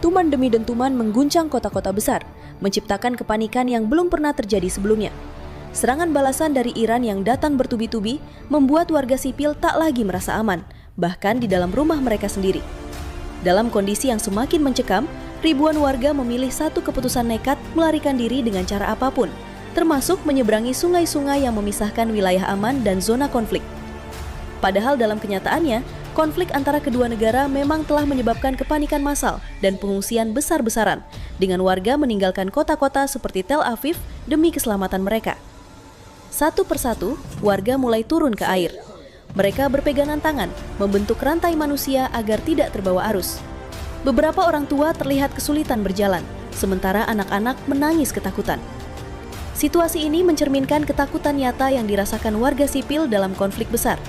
Dentuman demi dentuman mengguncang kota-kota besar, menciptakan kepanikan yang belum pernah terjadi sebelumnya. Serangan balasan dari Iran yang datang bertubi-tubi membuat warga sipil tak lagi merasa aman, bahkan di dalam rumah mereka sendiri. Dalam kondisi yang semakin mencekam, ribuan warga memilih satu keputusan nekat melarikan diri dengan cara apapun, termasuk menyeberangi sungai-sungai yang memisahkan wilayah aman dan zona konflik. Padahal dalam kenyataannya, konflik antara kedua negara memang telah menyebabkan kepanikan massal dan pengungsian besar-besaran, dengan warga meninggalkan kota-kota seperti Tel Aviv demi keselamatan mereka. Satu persatu, warga mulai turun ke air. Mereka berpegangan tangan, membentuk rantai manusia agar tidak terbawa arus. Beberapa orang tua terlihat kesulitan berjalan, sementara anak-anak menangis ketakutan. Situasi ini mencerminkan ketakutan nyata yang dirasakan warga sipil dalam konflik besar.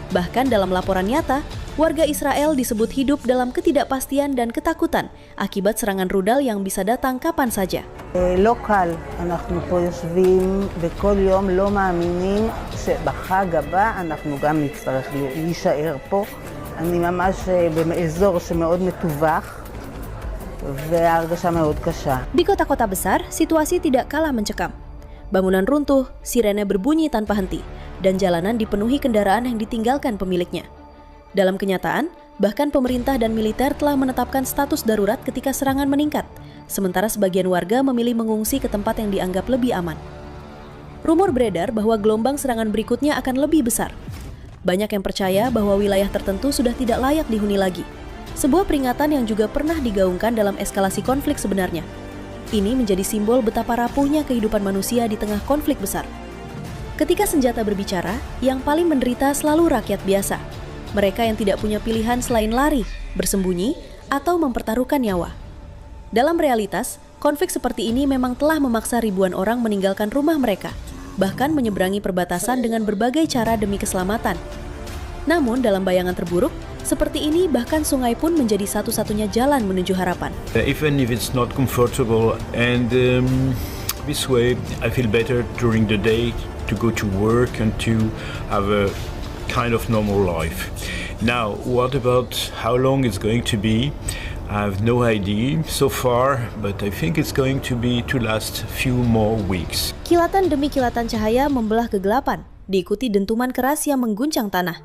Bahkan dalam laporan nyata, warga Israel disebut hidup dalam ketidakpastian dan ketakutan akibat serangan rudal yang bisa datang kapan saja. לא קל, אנחנו פה יושבים וכל יום לא מאמינים שבחג הבא אנחנו גם נצטרך להישאר פה. אני ממש באזור שמאוד מטווח וההרגשה מאוד קשה. Di kota-kota besar, situasi tidak kalah mencekam. Bangunan runtuh, sirene berbunyi tanpa henti, dan jalanan dipenuhi kendaraan yang ditinggalkan pemiliknya. Dalam kenyataan, bahkan pemerintah dan militer telah menetapkan status darurat ketika serangan meningkat, sementara sebagian warga memilih mengungsi ke tempat yang dianggap lebih aman. Rumor beredar bahwa gelombang serangan berikutnya akan lebih besar. Banyak yang percaya bahwa wilayah tertentu sudah tidak layak dihuni lagi. Sebuah peringatan yang juga pernah digaungkan dalam eskalasi konflik sebenarnya. Ini menjadi simbol betapa rapuhnya kehidupan manusia di tengah konflik besar. Ketika senjata berbicara, yang paling menderita selalu rakyat biasa. Mereka yang tidak punya pilihan selain lari, bersembunyi, atau mempertaruhkan nyawa. Dalam realitas, konflik seperti ini memang telah memaksa ribuan orang meninggalkan rumah mereka, bahkan menyeberangi perbatasan dengan berbagai cara demi keselamatan. Namun dalam bayangan terburuk, seperti ini bahkan sungai pun menjadi satu-satunya jalan menuju harapan. Even if it's not comfortable and this way I feel better during the day to go to work and to have a kind of normal life. Now, what about how long it's going to be? I have no idea so far, but I think it's going to last a few more weeks. Kilatan demi kilatan cahaya membelah kegelapan, diikuti dentuman keras yang mengguncang tanah.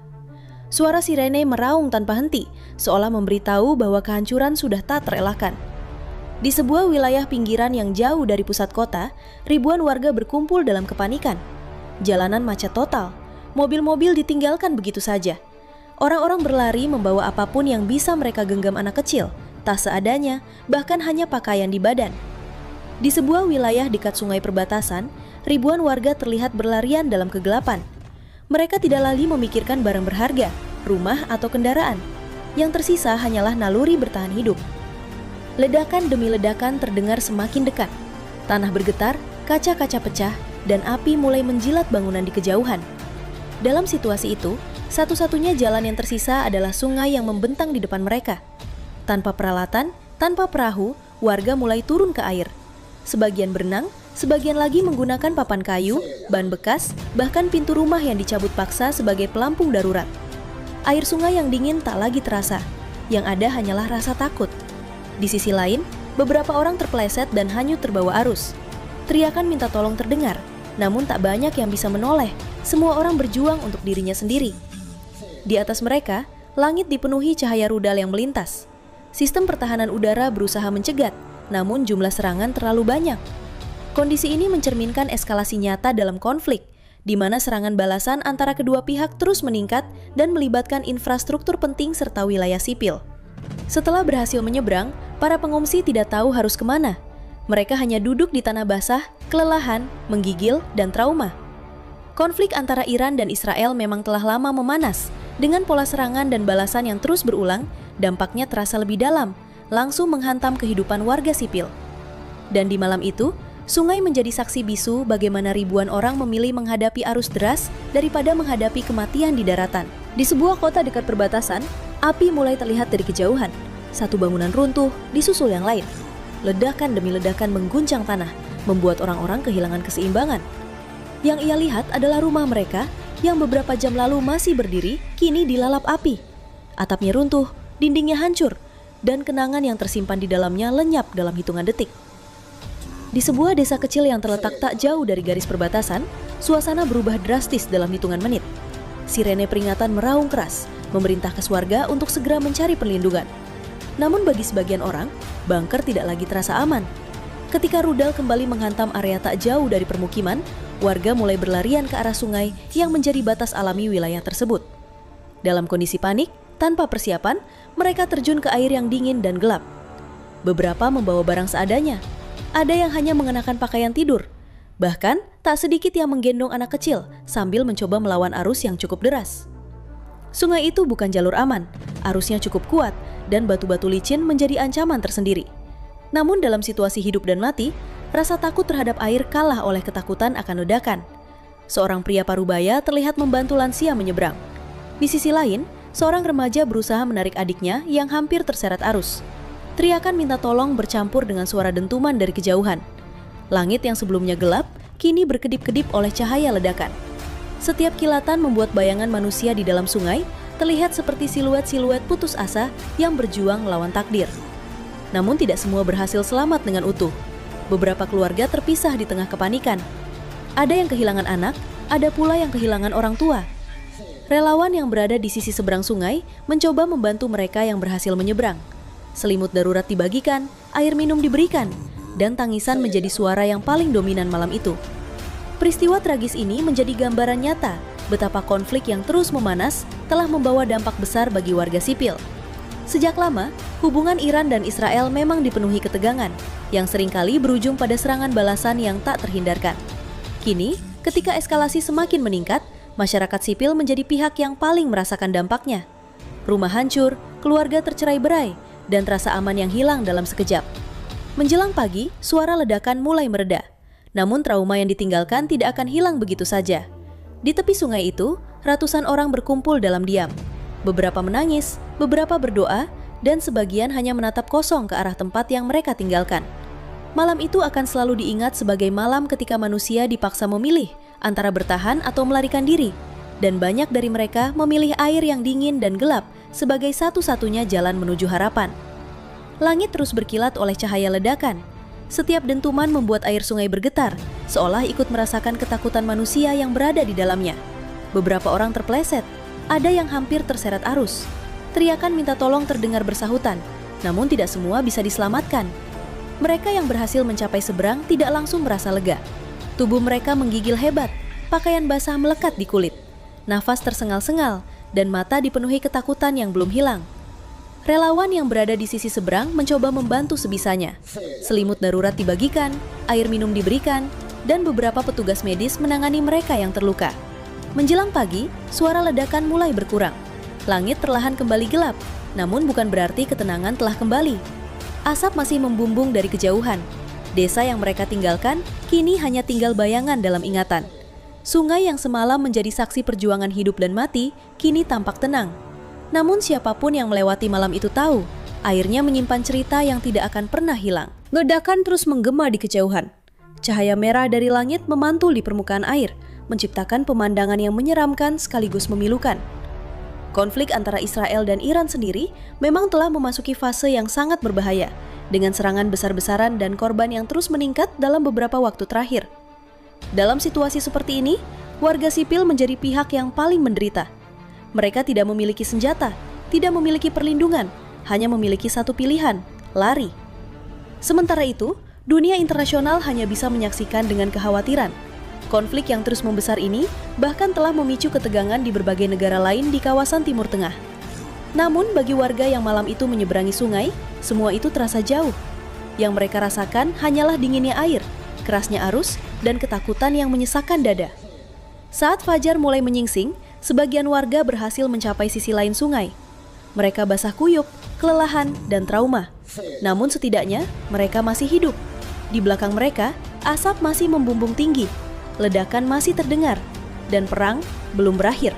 Suara sirene meraung tanpa henti, seolah memberitahu bahwa kehancuran sudah tak terelakkan. Di sebuah wilayah pinggiran yang jauh dari pusat kota, ribuan warga berkumpul dalam kepanikan. Jalanan macet total, mobil-mobil ditinggalkan begitu saja. Orang-orang berlari membawa apapun yang bisa mereka genggam anak kecil, tas seadanya, bahkan hanya pakaian di badan. Di sebuah wilayah dekat sungai perbatasan, ribuan warga terlihat berlarian dalam kegelapan. Mereka tidak lagi memikirkan barang berharga, rumah atau kendaraan. Yang tersisa hanyalah naluri bertahan hidup. Ledakan demi ledakan terdengar semakin dekat. Tanah bergetar, kaca-kaca pecah, dan api mulai menjilat bangunan di kejauhan. Dalam situasi itu, satu-satunya jalan yang tersisa adalah sungai yang membentang di depan mereka. Tanpa peralatan, tanpa perahu, warga mulai turun ke air. Sebagian berenang, sebagian lagi menggunakan papan kayu, ban bekas, bahkan pintu rumah yang dicabut paksa sebagai pelampung darurat. Air sungai yang dingin tak lagi terasa, yang ada hanyalah rasa takut. Di sisi lain, beberapa orang terpeleset dan hanyut terbawa arus. Teriakan minta tolong terdengar, namun tak banyak yang bisa menoleh. Semua orang berjuang untuk dirinya sendiri. Di atas mereka, langit dipenuhi cahaya rudal yang melintas. Sistem pertahanan udara berusaha mencegat, namun jumlah serangan terlalu banyak. Kondisi ini mencerminkan eskalasi nyata dalam konflik, di mana serangan balasan antara kedua pihak terus meningkat dan melibatkan infrastruktur penting serta wilayah sipil. Setelah berhasil menyeberang, para pengungsi tidak tahu harus kemana. Mereka hanya duduk di tanah basah, kelelahan, menggigil, dan trauma. Konflik antara Iran dan Israel memang telah lama memanas. Dengan pola serangan dan balasan yang terus berulang, dampaknya terasa lebih dalam, langsung menghantam kehidupan warga sipil. Dan di malam itu, sungai menjadi saksi bisu bagaimana ribuan orang memilih menghadapi arus deras daripada menghadapi kematian di daratan. Di sebuah kota dekat perbatasan, api mulai terlihat dari kejauhan. Satu bangunan runtuh, disusul yang lain. Ledakan demi ledakan mengguncang tanah, membuat orang-orang kehilangan keseimbangan. Yang ia lihat adalah rumah mereka yang beberapa jam lalu masih berdiri, kini dilalap api. Atapnya runtuh, dindingnya hancur, dan kenangan yang tersimpan di dalamnya lenyap dalam hitungan detik. Di sebuah desa kecil yang terletak tak jauh dari garis perbatasan, suasana berubah drastis dalam hitungan menit. Sirene peringatan meraung keras, memerintahkan warga untuk segera mencari perlindungan. Namun bagi sebagian orang, bunker tidak lagi terasa aman. Ketika rudal kembali menghantam area tak jauh dari permukiman, warga mulai berlarian ke arah sungai yang menjadi batas alami wilayah tersebut. Dalam kondisi panik, tanpa persiapan, mereka terjun ke air yang dingin dan gelap. Beberapa membawa barang seadanya. Ada yang hanya mengenakan pakaian tidur. Bahkan, tak sedikit yang menggendong anak kecil sambil mencoba melawan arus yang cukup deras. Sungai itu bukan jalur aman, arusnya cukup kuat, dan batu-batu licin menjadi ancaman tersendiri. Namun dalam situasi hidup dan mati, rasa takut terhadap air kalah oleh ketakutan akan ledakan. Seorang pria parubaya terlihat membantu lansia menyeberang. Di sisi lain, seorang remaja berusaha menarik adiknya yang hampir terseret arus. Teriakan minta tolong bercampur dengan suara dentuman dari kejauhan. Langit yang sebelumnya gelap, kini berkedip-kedip oleh cahaya ledakan. Setiap kilatan membuat bayangan manusia di dalam sungai terlihat seperti siluet-siluet putus asa yang berjuang melawan takdir. Namun tidak semua berhasil selamat dengan utuh. Beberapa keluarga terpisah di tengah kepanikan. Ada yang kehilangan anak, ada pula yang kehilangan orang tua. Relawan yang berada di sisi seberang sungai mencoba membantu mereka yang berhasil menyeberang. Selimut darurat dibagikan, air minum diberikan, dan tangisan menjadi suara yang paling dominan malam itu. Peristiwa tragis ini menjadi gambaran nyata betapa konflik yang terus memanas telah membawa dampak besar bagi warga sipil. Sejak lama, hubungan Iran dan Israel memang dipenuhi ketegangan, yang seringkali berujung pada serangan balasan yang tak terhindarkan. Kini, ketika eskalasi semakin meningkat, masyarakat sipil menjadi pihak yang paling merasakan dampaknya. Rumah hancur, keluarga tercerai-berai, dan rasa aman yang hilang dalam sekejap. Menjelang pagi, suara ledakan mulai mereda. Namun trauma yang ditinggalkan tidak akan hilang begitu saja. Di tepi sungai itu, ratusan orang berkumpul dalam diam. Beberapa menangis, beberapa berdoa, dan sebagian hanya menatap kosong ke arah tempat yang mereka tinggalkan. Malam itu akan selalu diingat sebagai malam ketika manusia dipaksa memilih antara bertahan atau melarikan diri. Dan banyak dari mereka memilih air yang dingin dan gelap sebagai satu-satunya jalan menuju harapan. Langit terus berkilat oleh cahaya ledakan. Setiap dentuman membuat air sungai bergetar, seolah ikut merasakan ketakutan manusia yang berada di dalamnya. Beberapa orang terpeleset, ada yang hampir terseret arus. Teriakan minta tolong terdengar bersahutan, namun tidak semua bisa diselamatkan. Mereka yang berhasil mencapai seberang tidak langsung merasa lega. Tubuh mereka menggigil hebat, pakaian basah melekat di kulit. Nafas tersengal-sengal, dan mata dipenuhi ketakutan yang belum hilang. Relawan yang berada di sisi seberang mencoba membantu sebisanya. Selimut darurat dibagikan, air minum diberikan, dan beberapa petugas medis menangani mereka yang terluka. Menjelang pagi, suara ledakan mulai berkurang. Langit perlahan kembali gelap, namun bukan berarti ketenangan telah kembali. Asap masih membumbung dari kejauhan. Desa yang mereka tinggalkan kini hanya tinggal bayangan dalam ingatan. Sungai yang semalam menjadi saksi perjuangan hidup dan mati, kini tampak tenang. Namun siapapun yang melewati malam itu tahu, airnya menyimpan cerita yang tidak akan pernah hilang. Ledakan terus menggema di kejauhan. Cahaya merah dari langit memantul di permukaan air, menciptakan pemandangan yang menyeramkan sekaligus memilukan. Konflik antara Israel dan Iran sendiri memang telah memasuki fase yang sangat berbahaya, dengan serangan besar-besaran dan korban yang terus meningkat dalam beberapa waktu terakhir. Dalam situasi seperti ini, warga sipil menjadi pihak yang paling menderita. Mereka tidak memiliki senjata, tidak memiliki perlindungan, hanya memiliki satu pilihan, lari. Sementara itu, dunia internasional hanya bisa menyaksikan dengan kekhawatiran. Konflik yang terus membesar ini bahkan telah memicu ketegangan di berbagai negara lain di kawasan Timur Tengah. Namun bagi warga yang malam itu menyeberangi sungai, semua itu terasa jauh. Yang mereka rasakan hanyalah dinginnya air, kerasnya arus, dan ketakutan yang menyesakkan dada. Saat fajar mulai menyingsing, sebagian warga berhasil mencapai sisi lain sungai. Mereka basah kuyup, kelelahan, dan trauma. Namun setidaknya, mereka masih hidup. Di belakang mereka, asap masih membumbung tinggi, ledakan masih terdengar, dan perang belum berakhir.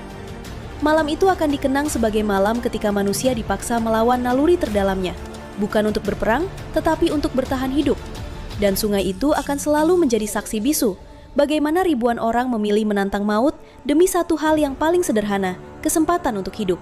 Malam itu akan dikenang sebagai malam ketika manusia dipaksa melawan naluri terdalamnya, bukan untuk berperang, tetapi untuk bertahan hidup. Dan sungai itu akan selalu menjadi saksi bisu, bagaimana ribuan orang memilih menantang maut demi satu hal yang paling sederhana, kesempatan untuk hidup.